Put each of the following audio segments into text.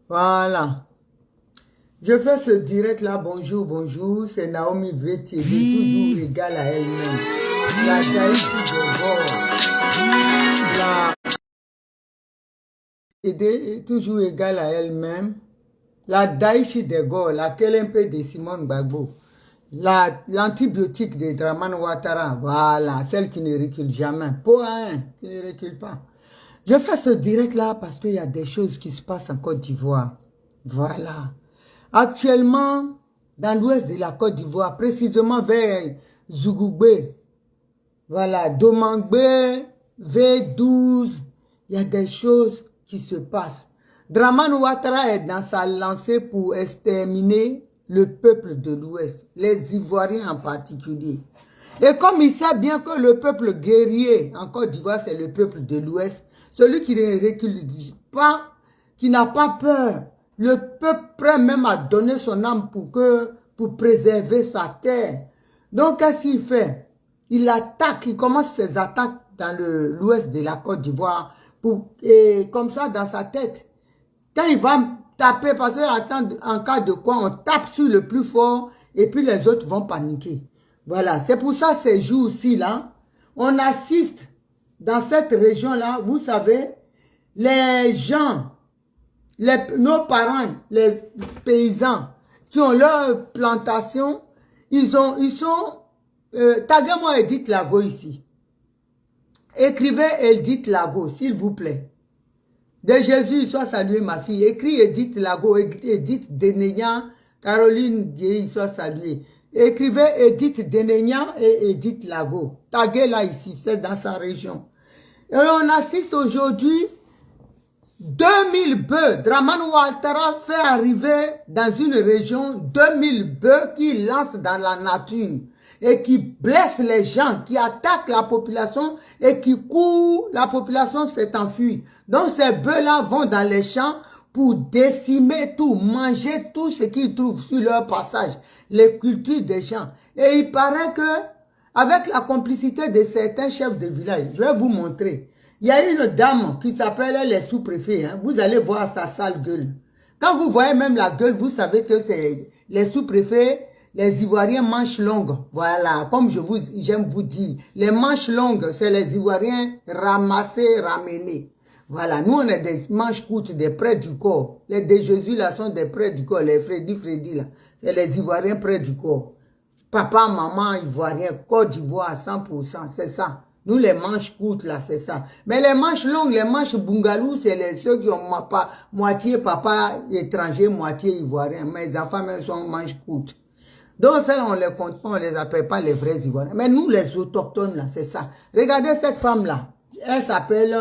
Voilà. Je fais ce direct là, bonjour, bonjour. C'est Naomi Vétier, toujours égale à elle-même. La Daïchi de Gaulle. Est toujours égale à elle-même. La Daïchi de Gaulle, la Kelempe de Simone Gbagbo. L'antibiotique de Dramane Ouattara. Voilà, celle qui ne recule jamais. Point, qui ne recule pas. Je fais ce direct là parce qu'il y a des choses qui se passent en Côte d'Ivoire. Voilà. Actuellement, dans l'ouest de la Côte d'Ivoire, précisément vers Zougoubé, voilà, Domangbé, V12, il y a des choses qui se passent. Dramane Ouattara est dans sa lancée pour exterminer le peuple de l'ouest, les Ivoiriens en particulier. Et comme il sait bien que le peuple guerrier en Côte d'Ivoire, c'est le peuple de l'ouest, celui qui ne recule pas, qui n'a pas peur, le peuple prêt même à donner son âme pour préserver sa terre. Donc, qu'est-ce qu'il fait? Il attaque, il commence ses attaques dans l'ouest de la Côte d'Ivoire, et comme ça dans sa tête. Quand il va taper, parce qu'en cas de quoi, on tape sur le plus fort, et puis les autres vont paniquer. Voilà, c'est pour ça ces jours-ci, là, on assiste dans cette région-là, vous savez, les gens, nos parents, les paysans qui ont leur plantation, ils sont, taguez-moi Edith Lago ici. Écrivez Edith Lago, s'il vous plaît. De Jésus, soit salué ma fille. Écris Edith Lago, Edith Denegnan, Caroline Gueye, soit saluée. Écrivez Edith Denegnan et Edith Lago. Taguez-la ici, c'est dans sa région. Et on assiste aujourd'hui 2000 bœufs. Dramane Ouattara fait arriver dans une région 2000 bœufs qui lancent dans la nature et qui blessent les gens, qui attaquent la population et qui courent, la population s'est enfuie. Donc ces bœufs-là vont dans les champs pour décimer tout, manger tout ce qu'ils trouvent sur leur passage, les cultures des gens. Et il paraît que, avec la complicité de certains chefs de village, je vais vous montrer. Il y a une dame qui s'appelle les sous-préfets. Hein. Vous allez voir sa sale gueule. Quand vous voyez même la gueule, vous savez que c'est les sous-préfets, les Ivoiriens manches longues. Voilà, comme j'aime vous dire. Les manches longues, c'est les Ivoiriens ramassés, ramenés. Voilà, nous on est des manches courtes, des près du corps. Les de Jésus là sont des près du corps. Les Freddy là, c'est les Ivoiriens près du corps. Papa, maman, Ivoirien, Côte d'Ivoire, 100%, c'est ça. Nous, les manches courtes, là, c'est ça. Mais les manches longues, les manches bungalou, c'est ceux qui ont moitié papa étranger, moitié ivoirien. Mes enfants, même, sont manches courtes. Donc, ça, on les compte pas, on les appelle pas les vrais ivoiriens. Mais nous, les autochtones, là, c'est ça. Regardez cette femme-là. Elle s'appelle,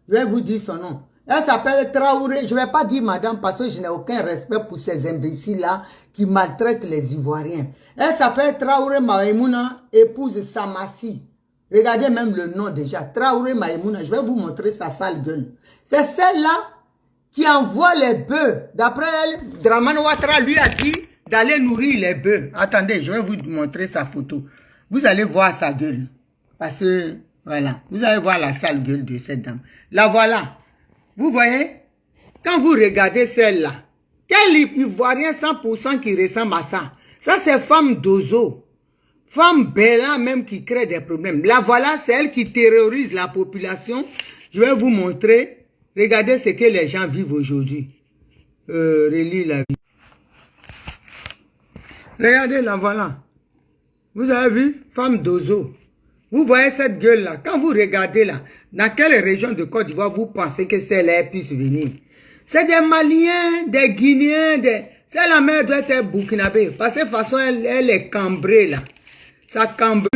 je vais vous dire son nom. Elle s'appelle Traoré. Je vais pas dire madame parce que je n'ai aucun respect pour ces imbéciles-là qui maltraitent les Ivoiriens. Elle s'appelle Traoré Maïmouna, épouse Samassi. Regardez même le nom déjà. Traoré Maïmouna. Je vais vous montrer sa sale gueule. C'est celle-là qui envoie les bœufs. D'après elle, Dramane Ouattara lui a dit d'aller nourrir les bœufs. Attendez, je vais vous montrer sa photo. Vous allez voir sa gueule. Parce que, voilà, vous allez voir la sale gueule de cette dame. La voilà. Vous voyez? Quand vous regardez celle-là, quel Ivoirien 100% qui ressemble à ça? Ça, c'est femme d'Ozo. Femme Bella même qui crée des problèmes. La voilà, c'est elle qui terrorise la population. Je vais vous montrer. Regardez ce que les gens vivent aujourd'hui. Relis la vie. Regardez, la voilà. Vous avez vu? Femme d'Ozo. Vous voyez cette gueule-là. Quand vous regardez là, dans quelle région de Côte d'Ivoire vous pensez que celle-là puisse venir? C'est des Maliens, des Guinéens, c'est la mère doit être burkinabé. Parce que de toute façon, elle est cambrée là. Ça cambre.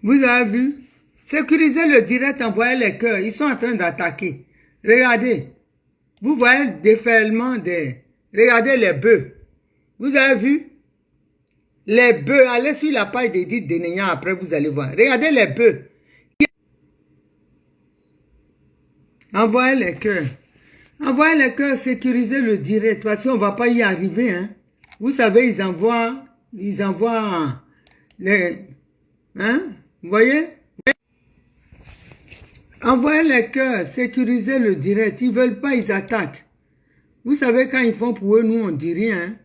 Vous avez vu? Sécuriser le direct, envoyer les cœurs. Ils sont en train d'attaquer. Regardez. Vous voyez le déferlement des... Regardez les bœufs. Vous avez vu? Les bœufs. Allez sur la page d'Edith Denegnan après, vous allez voir. Regardez les bœufs. Envoyez les cœurs. Envoyez les cœurs, sécuriser le direct. Parce qu'on ne va pas y arriver. Hein? Vous savez, ils envoient les... Hein? Vous voyez? Envoyez les cœurs, sécuriser le direct. Ils ne veulent pas, ils attaquent. Vous savez, quand ils font pour eux, nous, on dit rien. Hein?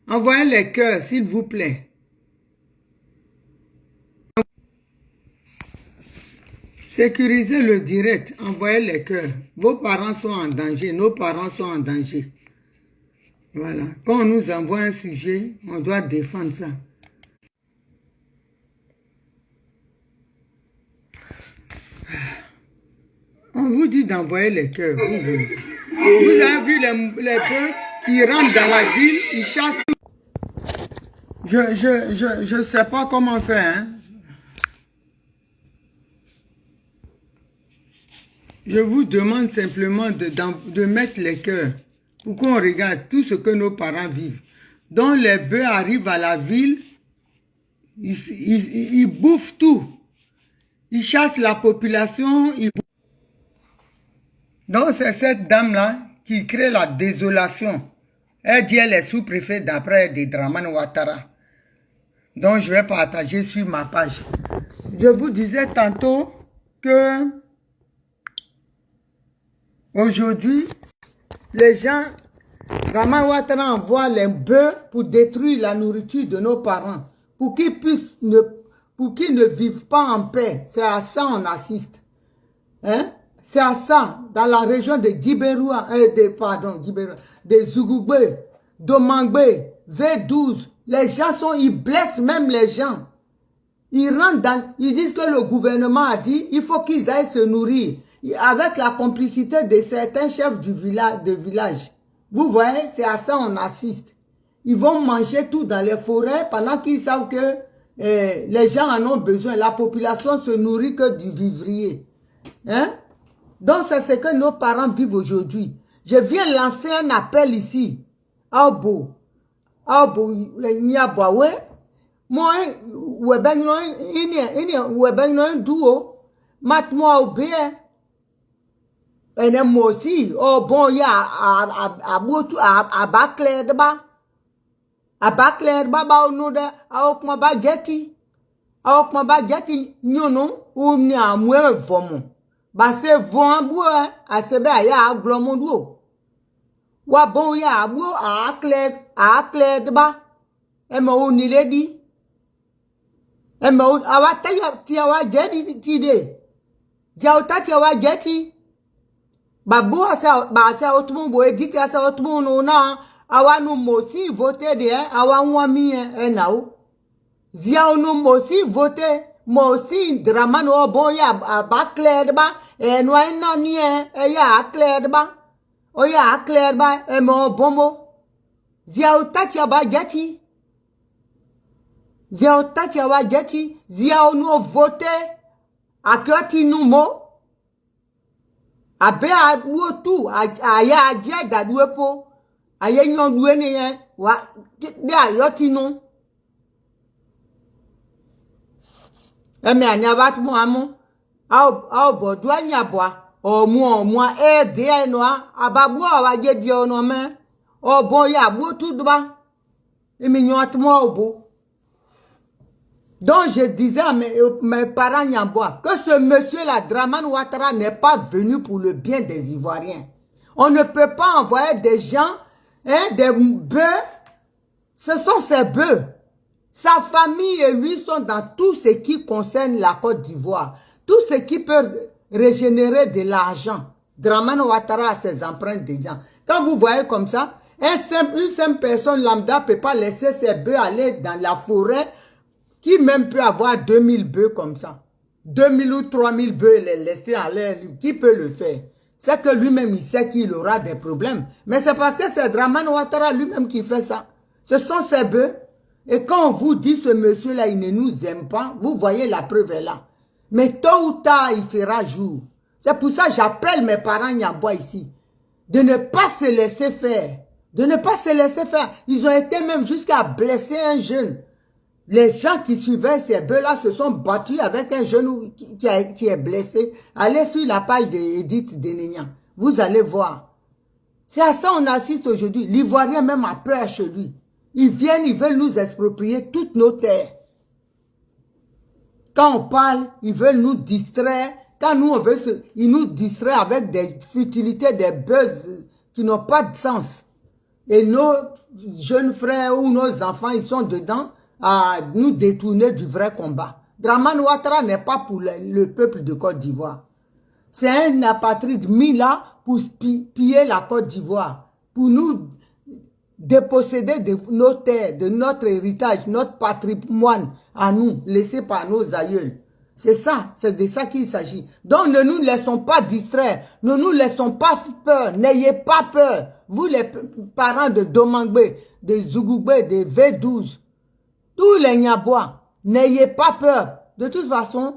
Envoyez les cœurs, s'il vous plaît. Sécurisez le direct, envoyez les cœurs. Vos parents sont en danger, nos parents sont en danger. Voilà. Quand on nous envoie un sujet, on doit défendre ça. On vous dit d'envoyer les cœurs. Vous avez vu les bœufs qui rentrent dans la ville, ils chassent. Je ne sais pas comment faire. Hein? Je vous demande simplement de mettre les cœurs pour qu'on regarde tout ce que nos parents vivent. Donc les bœufs arrivent à la ville, ils bouffent tout. Ils chassent la population. Donc c'est cette dame-là qui crée la désolation. Elle dit elle est sous-préfète d'après des Dramane Ouattara. Donc je vais partager sur ma page. Je vous disais tantôt que aujourd'hui, les gens, Dramane Ouattara envoie les bœufs pour détruire la nourriture de nos parents, pour qu'ils ne vivent pas en paix. C'est à ça qu'on assiste. Hein? C'est à ça, dans la région de Djiberoua, de Zougoubé, d'Omangbe, V12, les gens ils blessent même les gens. Ils rentrent ils disent que le gouvernement a dit, il faut qu'ils aillent se nourrir, avec la complicité de certains chefs de village. Vous voyez, c'est à ça qu'on assiste. Ils vont manger tout dans les forêts pendant qu'ils savent que les gens en ont besoin. La population se nourrit que du vivrier. Hein? Donc, c'est ce que nos parents vivent aujourd'hui. Je viens lancer un appel ici. Abo, Nyabawe. Moi, duo. Mat-moi au bien. Et moi aussi. Oh, bon, il y a à Baclair de bas. À Baclair de bas, à Okmaba Jetty. À Okmaba Jetty, nyono, ou n'y a moins vomon. Bah c'est bon bois à sebe ya aglomondo wa bon ya bo a clair de ba e mo ni ledi e mo awa ta ya ti awa jedi ti de ja ta ti awa jeti ba bo sa otumo bo edit sa otumo no na awa no mo si voter de awa nwa mi e na o zia no mo si voter mo si Dramane o bon ya ba clair de ba e no na ni e ya clair de ba o ya clair ba e mo bomo zia o ta ti ba jeti zia o ta ti ba jeti zia o no voter akoti nu mo abe a wo tu aya aje da duepo aye nyon duwe ni wa de ayoti nu emi anya bat mo amu a bodu anya boa omu e de eno ababu wa je di ono me obon ya bu tu duba emi nyon atmo obo. Donc je disais à mes parents Nyamboa que ce monsieur-là, Dramane Ouattara, n'est pas venu pour le bien des Ivoiriens. On ne peut pas envoyer des gens, des bœufs. Ce sont ces bœufs. Sa famille et lui sont dans tout ce qui concerne la Côte d'Ivoire. Tout ce qui peut régénérer de l'argent. Dramane Ouattara a ses empreintes dedans. Quand vous voyez comme ça, une simple personne lambda ne peut pas laisser ses bœufs aller dans la forêt. Qui même peut avoir 2000 bœufs comme ça? 2000 ou 3000 bœufs et les laisser aller. Qui peut le faire? C'est que lui-même, il sait qu'il aura des problèmes. Mais c'est parce que c'est Dramane Ouattara lui-même qui fait ça. Ce sont ses bœufs. Et quand on vous dit ce monsieur-là, il ne nous aime pas, vous voyez la preuve est là. Mais tôt ou tard, il fera jour. C'est pour ça que j'appelle mes parents Nyamboa ici. De ne pas se laisser faire. De ne pas se laisser faire. Ils ont été même jusqu'à blesser un jeune. Les gens qui suivaient ces bœufs-là se sont battus avec un jeune qui est blessé. Allez sur la page d'Edith Denenia. Vous allez voir. C'est à ça qu'on assiste aujourd'hui. L'Ivoirien même a peur chez lui. Ils viennent, ils veulent nous exproprier toutes nos terres. Quand on parle, ils veulent nous distraire. Quand nous, on veut ils nous distraient avec des futilités, des buzz qui n'ont pas de sens. et nos jeunes frères ou nos enfants, ils sont dedans à nous détourner du vrai combat. Dramane Ouattara n'est pas pour le peuple de Côte d'Ivoire. C'est un apatride mis là pour piller la Côte d'Ivoire, pour nous déposséder de nos terres, de notre héritage, notre patrimoine à nous, laissé par nos aïeuls. C'est ça, c'est de ça qu'il s'agit. Donc ne nous laissons pas distraire, ne nous laissons pas peur, n'ayez pas peur. Vous les parents de Domangbe, de Zougoubé, de V12, tous les Nyabois, n'ayez pas peur. De toute façon,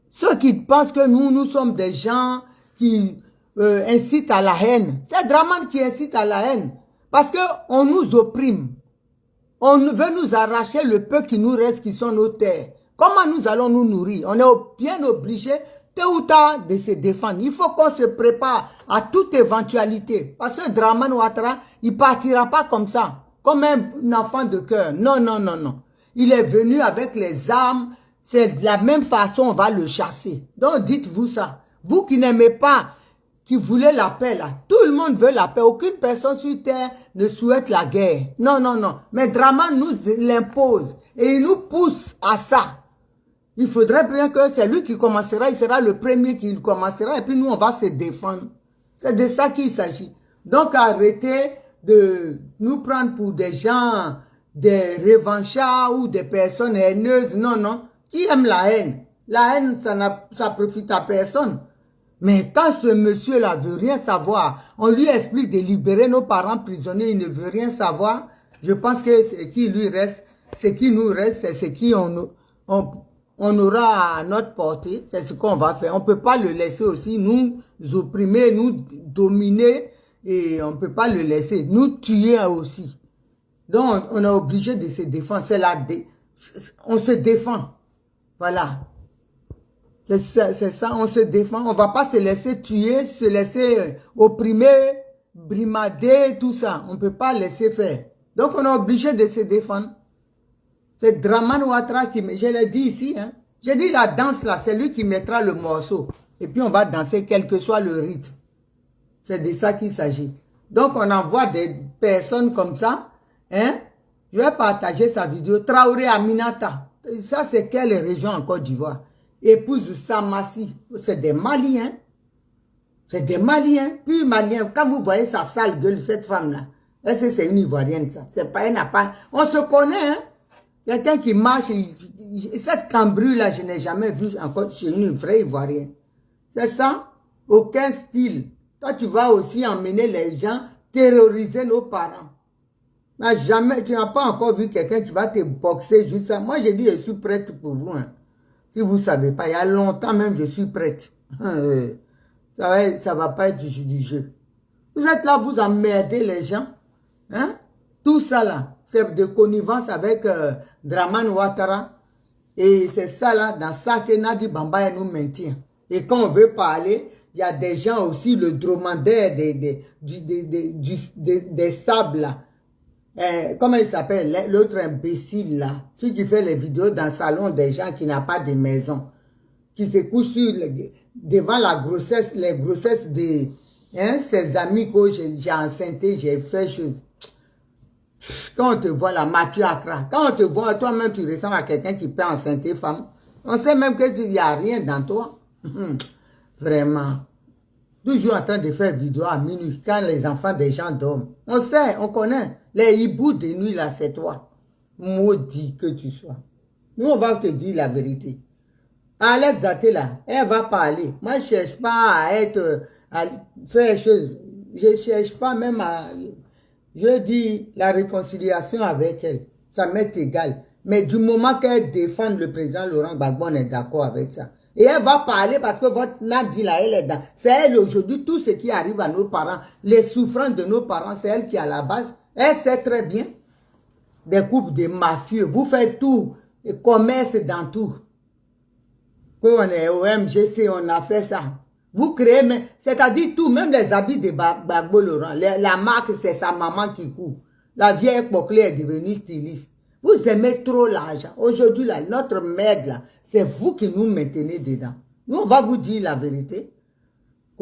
ceux qui pensent que nous sommes des gens qui incitent à la haine, c'est Dramane qui incite à la haine. Parce qu'on nous opprime. On veut nous arracher le peu qui nous reste, qui sont nos terres. Comment nous allons nous nourrir? On est bien obligé, tôt ou tard, de se défendre. Il faut qu'on se prépare à toute éventualité. Parce que Dramane Ouattara, il partira pas comme ça, comme un enfant de cœur. Non, non, non, non. Il est venu avec les armes. C'est de la même façon, on va le chasser. Donc, dites-vous ça. Vous qui n'aimez pas, qui voulez la paix, là. Tout le monde veut la paix. Aucune personne sur terre ne souhaite la guerre. Non, non, non. Mais Dramane nous l'impose. Et il nous pousse à ça. Il faudrait bien que c'est lui qui commencera, il sera le premier qui commencera, et puis nous, on va se défendre. C'est de ça qu'il s'agit. Donc, arrêtez de nous prendre pour des gens, des revanchards ou des personnes haineuses. Non, non. Qui aime la haine? La haine, ça profite à personne. Mais quand ce monsieur-là veut rien savoir, on lui explique de libérer nos parents prisonniers, il ne veut rien savoir. Je pense que ce qui lui reste, ce qui nous reste, c'est ce qui on aura à notre portée, c'est ce qu'on va faire. On ne peut pas le laisser aussi nous opprimer, nous dominer, et on ne peut pas le laisser nous tuer aussi. Donc, on est obligé de se défendre. On se défend. Voilà. C'est ça, on se défend. On ne va pas se laisser tuer, se laisser opprimer, brimader, tout ça. On ne peut pas laisser faire. Donc, on est obligé de se défendre. C'est Dramane Ouattara qui, je l'ai dit ici, hein. J'ai dit la danse là, c'est lui qui mettra le morceau. Et puis on va danser quel que soit le rythme. C'est de ça qu'il s'agit. Donc on envoie des personnes comme ça, hein. Je vais partager sa vidéo. Traoré Aminata. Ça c'est quelle région en Côte d'Ivoire? Épouse Samassi. C'est des Maliens. C'est des Maliens. Puis Maliens, quand vous voyez sa sale gueule, cette femme-là, est-ce que c'est une Ivoirienne ça? C'est pas, elle n'a pas. On se connaît, hein. Quelqu'un qui marche, cette cambrure-là, je n'ai jamais vu encore chez une vraie Ivoirienne. C'est ça? Aucun style. Toi, tu vas aussi emmener les gens, terroriser nos parents. Jamais, tu n'as pas encore vu quelqu'un qui va te boxer juste ça. Moi, j'ai dit, je suis prête pour vous. Hein. Si vous ne savez pas, il y a longtemps même, je suis prête. Ça va pas être du jeu. Vous êtes là, vous emmerdez les gens. Hein? Tout ça là, c'est de connivence avec Dramane Ouattara. Et c'est ça là, dans ça que Nadi Bamba nous maintient. Et quand on veut parler, il y a des gens aussi, le dromadaire des sables là. Comment il s'appelle? L'autre imbécile là. Celui qui fait les vidéos dans le salon des gens qui n'ont pas de maison. Qui se couche devant la grossesse, les grossesses de ses amis que j'ai enceinté, j'ai fait chose. Quand on te voit là, Mathieu Accra, quand on te voit, toi-même tu ressembles à quelqu'un qui peut enceinter femme. On sait même qu'il n'y a rien dans toi. Vraiment. Toujours en train de faire vidéo à minuit, quand les enfants des gens dorment. On sait, on connaît. Les hiboux de nuit là, c'est toi. Maudit que tu sois. Nous, on va te dire la vérité. Alex Zaté là, elle va parler. Moi, je ne cherche pas à faire chose. Je ne cherche pas même à... Je dis la réconciliation avec elle, ça m'est égal. Mais du moment qu'elle défend le président Laurent Gbagbo, on est d'accord avec ça. Et elle va parler parce que votre Nadi là, elle est dans. C'est elle aujourd'hui, tout ce qui arrive à nos parents, les souffrances de nos parents, c'est elle qui est à la base. Elle sait très bien. Des couples de mafieux, vous faites tout, et commerce dans tout. Quand on est au MGC, on a fait ça. Vous créez, c'est-à-dire tout, même les habits de Gbagbo Laurent. La marque, c'est sa maman qui court. La vieille Poclé est devenue styliste. Vous aimez trop l'argent. Aujourd'hui, là, notre merde, là, c'est vous qui nous maintenez dedans. Nous, on va vous dire la vérité.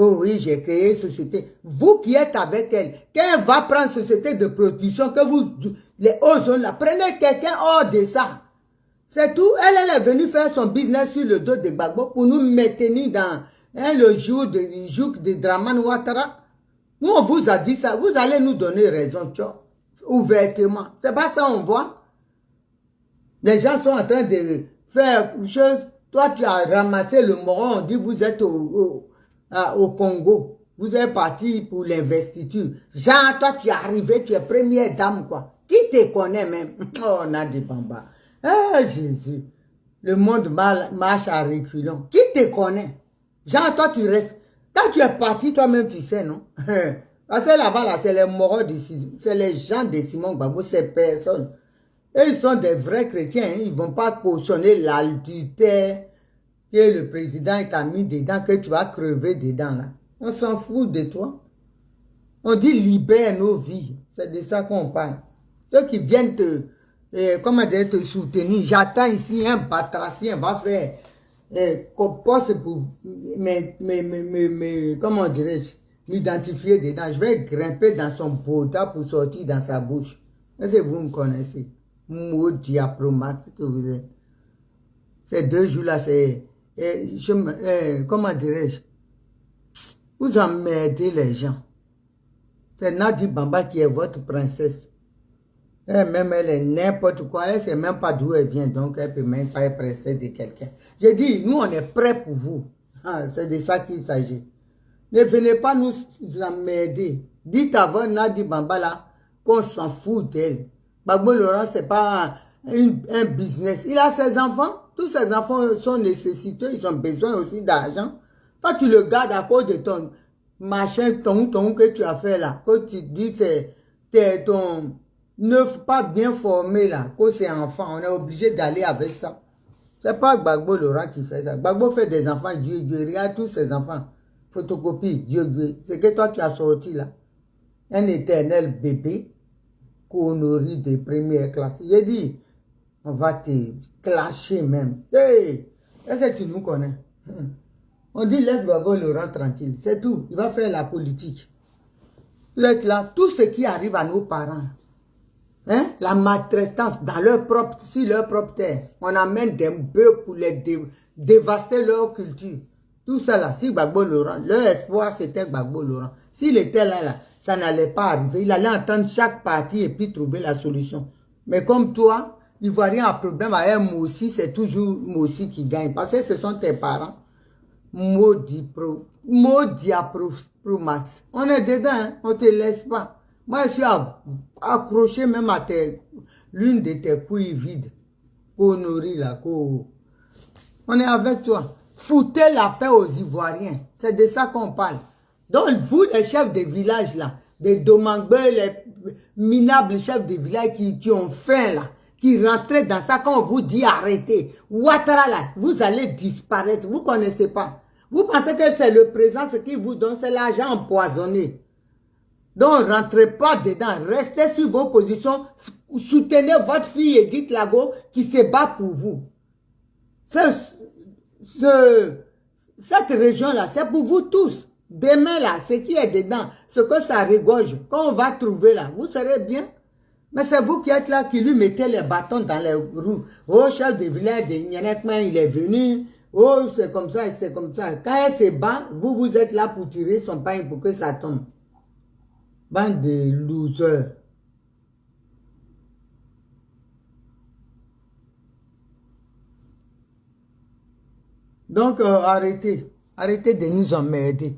Oh oui, j'ai créé une société. Vous qui êtes avec elle, quand elle va prendre une société de production, que vous, les hauts zones là, prenez quelqu'un hors de ça. C'est tout. Elle est venue faire son business sur le dos de Gbagbo pour nous maintenir dans le jour de Dramane Ouattara. Nous, on vous a dit ça. Vous allez nous donner raison, tu vois, ouvertement. C'est pas ça on voit. Les gens sont en train de faire une chose. Toi, tu as ramassé le moron. On dit vous êtes au Congo. Vous êtes parti pour l'investiture. Jean, toi, tu es arrivé, tu es première dame, quoi. Qui te connaît même? Oh, Nadi Bamba. Ah, Jésus. Le monde marche à reculons. Qui te connaît? Jean, toi, tu restes. Quand tu es parti, toi-même, tu sais, non? Parce que là-bas, là, c'est les moraux c'est les gens de Simon Gbagbo, ces personnes. Et ils sont des vrais chrétiens. Hein? Ils ne vont pas cautionner l'adultère que le président t'a mis dedans, que tu vas crever dedans, là. On s'en fout de toi. On dit libère nos vies. C'est de ça qu'on parle. Ceux qui viennent te soutenir. J'attends ici un batracien va faire poste pour comment dirais-je, m'identifier dedans. Je vais grimper dans son bota pour sortir dans sa bouche. Est-ce que vous me connaissez? Maudit diapromax que vous êtes. Ces 2 jours-là, c'est... comment dirais-je? Vous emmerdez les gens. C'est Nadi Bamba qui est votre princesse. Même elle est n'importe quoi. Elle ne sait même pas d'où elle vient. Donc, elle ne peut même pas être princesse de quelqu'un. J'ai dit, nous, on est prêts pour vous. Ah, c'est de ça qu'il s'agit. Ne venez pas nous emmerder. Dites avant Nadi Bamba là qu'on s'en fout d'elle. Gbagbo Laurent, ce n'est pas un business. Il a ses enfants. Tous ses enfants sont nécessités. Ils ont besoin aussi d'argent. Toi, tu le gardes à cause de ton machin, ton que tu as fait là. Quand tu dis c'est ton neuf pas bien formé là, que c'est enfant, on est obligé d'aller avec ça. C'est pas Gbagbo Laurent qui fait ça. Gbagbo fait des enfants, Dieu, regarde tous ses enfants. Photocopie, Dieu. C'est que toi tu as sorti là. Un éternel bébé qu'on nourrit de première classe. J'ai dit, on va te clasher même. Hey, est-ce que tu nous connais? On dit laisse Gbagbo Laurent tranquille, c'est tout. Il va faire la politique. Là, tout ce qui arrive à nos parents, hein, la maltraitance dans sur leur propre terre, on amène des bœufs pour les dévaster leur culture. Tout ça là, si Gbagbo Laurent, leur espoir c'était Gbagbo Laurent. S'il était là, ça n'allait pas arriver. Il allait entendre chaque partie et puis trouver la solution. Mais comme toi, il ne voit rien à problème avec moi aussi, c'est toujours moi aussi qui gagne. Parce que ce sont tes parents. Maudit Max. On est dedans, hein? On ne te laisse pas. Moi, je suis accroché même à l'une de tes couilles vides. Qu'on nourrit là. On est avec toi. Foutez la paix aux Ivoiriens. C'est de ça qu'on parle. Donc, vous, les chefs des villages là, des Domangbe, les minables chefs des villages qui ont faim là, qui rentraient dans ça quand on vous dit arrêtez. Ouattara là, vous allez disparaître. Vous ne connaissez pas. Vous pensez que c'est le présent ce qui vous donne, c'est l'argent empoisonné. Donc, rentrez pas dedans. Restez sur vos positions. Soutenez votre fille Edith Lago qui se bat pour vous. Cette région-là, c'est pour vous tous. Demain, là, ce qui est dedans, ce que ça rigorge, quand on va trouver là, vous serez bien. Mais c'est vous qui êtes là, qui lui mettez les bâtons dans les roues. Oh, chef de village de Nyanekman, il est venu. Oh, c'est comme ça, c'est comme ça. Quand elle se bat, vous êtes là pour tirer son pain pour que ça tombe. Bande de losers. Donc, arrêtez. Arrêtez de nous emmerder.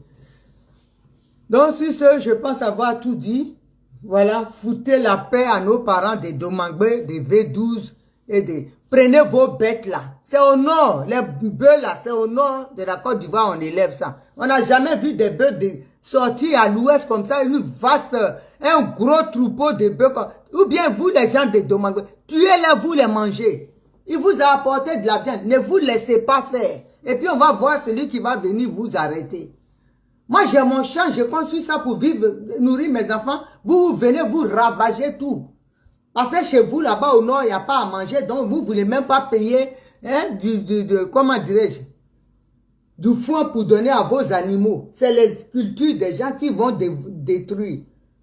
Donc, sur ce, je pense avoir tout dit. Voilà, foutez la paix à nos parents des Domangbe, des V12 et des... Prenez vos bêtes là. C'est au nord. Les bœufs là, c'est au nord de la Côte d'Ivoire, on élève ça. On n'a jamais vu des bœufs sortir à l'ouest comme ça, une vaste, un gros troupeau de bœufs. Ou bien vous, les gens des Domangbe, tuez-les, vous les mangez. Il vous a apporté de la viande. Ne vous laissez pas faire. Et puis on va voir celui qui va venir vous arrêter. Moi, j'ai mon champ, je construis ça pour vivre, nourrir mes enfants. Vous venez, vous ravagez tout. Parce que chez vous, là-bas au nord, il n'y a pas à manger. Donc, vous ne voulez même pas payer, hein, comment dirais-je, du foin pour donner à vos animaux. C'est les cultures des gens qui vont détruire.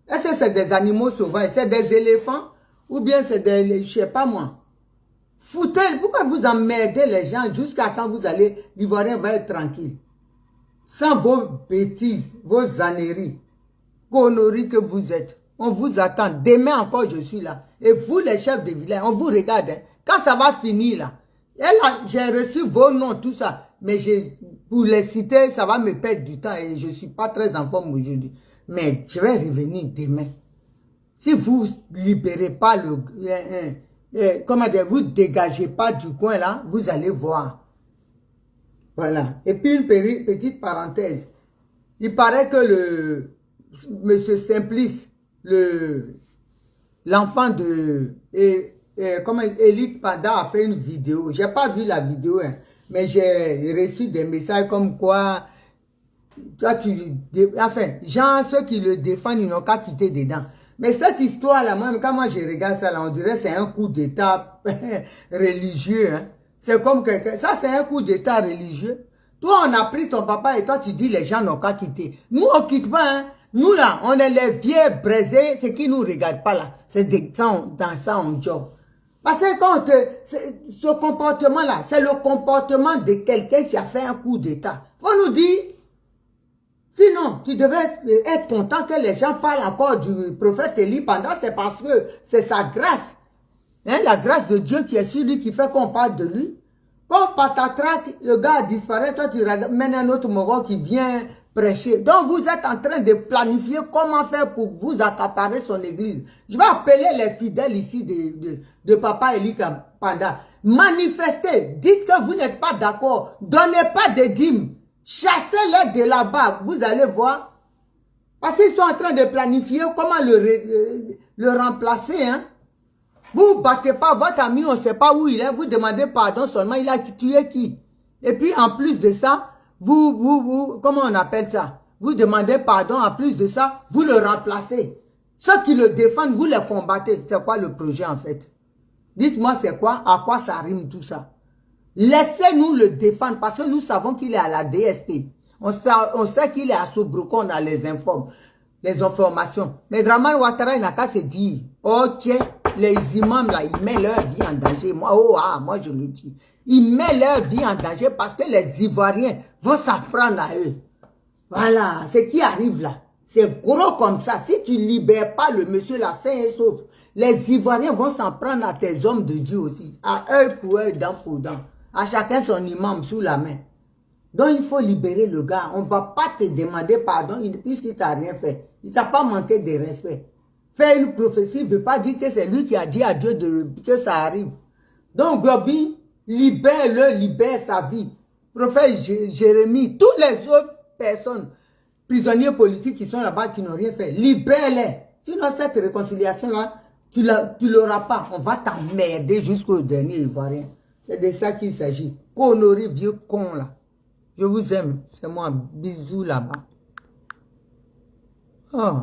Est-ce que c'est des animaux sauvages? C'est des éléphants? Ou bien c'est des, je sais pas moi. Foutez, pourquoi vous emmerdez les gens jusqu'à quand vous allez, l'Ivoirien va être tranquille? Sans vos bêtises, vos âneries, conneries que vous êtes. On vous attend. Demain encore, je suis là. Et vous, les chefs de village, on vous regarde. Hein. Quand ça va finir là, j'ai reçu vos noms, tout ça. Mais pour les citer, ça va me perdre du temps et je ne suis pas très en forme aujourd'hui. Mais je vais revenir demain. Si vous ne libérez pas comment dire, vous ne dégagez pas du coin là, vous allez voir. Voilà. Et puis une petite parenthèse. Il paraît que Monsieur Simplice, l'enfant de comment Élite Panda a fait une vidéo. J'ai pas vu la vidéo, hein, mais j'ai reçu des messages comme quoi, enfin, genre ceux qui le défendent, ils n'ont qu'à quitter dedans. Mais cette histoire-là, même quand moi je regarde ça, là, on dirait que c'est un coup d'état religieux. Hein. C'est comme quelqu'un, ça c'est un coup d'état religieux. Toi, on a pris ton papa et toi, tu dis les gens n'ont qu'à quitter. Nous, on quitte pas. Hein. Nous, là, on est les vieux braisés. Ce qui nous regarde pas, là, c'est dans ça, on joue. Parce que quand ce comportement-là, c'est le comportement de quelqu'un qui a fait un coup d'état. Faut nous dire. Sinon, tu devais être content que les gens parlent encore du prophète Élie pendant, c'est parce que c'est sa grâce. Hein, la grâce de Dieu qui est sur lui, qui fait qu'on parle de lui. Quand patatrac, le gars disparaît, toi tu mènes un autre Mogol qui vient prêcher. Donc vous êtes en train de planifier comment faire pour vous accaparer son église. Je vais appeler les fidèles ici de Papa Élie Panda. Manifestez, dites que vous n'êtes pas d'accord. Donnez pas de dîmes. Chassez-les de là-bas, vous allez voir. Parce qu'ils sont en train de planifier comment le remplacer. Hein. Vous ne battez pas votre ami, on ne sait pas où il est, vous demandez pardon seulement, il a tué qui? Et puis en plus de ça, comment on appelle ça? Vous demandez pardon, en plus de ça, vous le remplacez. Ceux qui le défendent, vous les combattez. C'est quoi le projet en fait? Dites-moi c'est quoi, à quoi ça rime tout ça? Laissez-nous le défendre parce que nous savons qu'il est à la DST. On sait qu'il est à Sobroko, on a les informations. Mais Draman Ouattara, il n'a qu'à se dire, ok, les imams là, ils mettent leur vie en danger. Moi je le dis. Ils mettent leur vie en danger parce que les Ivoiriens vont s'apprendre à eux. Voilà, ce qui arrive là. C'est gros comme ça. Si tu ne libères pas le monsieur là, sain et sauf, les Ivoiriens vont s'en prendre à tes hommes de Dieu aussi. À œil pour œil, dent pour dent. À chacun son imam sous la main. Donc il faut libérer le gars. On ne va pas te demander pardon puisqu'il ne t'a rien fait. Il ne t'a pas manqué de respect. Faire une prophétie ne veut pas dire que c'est lui qui a dit à Dieu que ça arrive. Donc Gobi, libère-le, libère sa vie. Prophète Jérémie, toutes les autres personnes, prisonniers politiques qui sont là-bas, qui n'ont rien fait, libère-les. Sinon cette réconciliation-là, tu ne l'auras pas. On va t'emmerder jusqu'au dernier Ivoirien. C'est de ça qu'il s'agit. Connerie, vieux con là. Je vous aime. C'est moi. Bisous là-bas. Oh.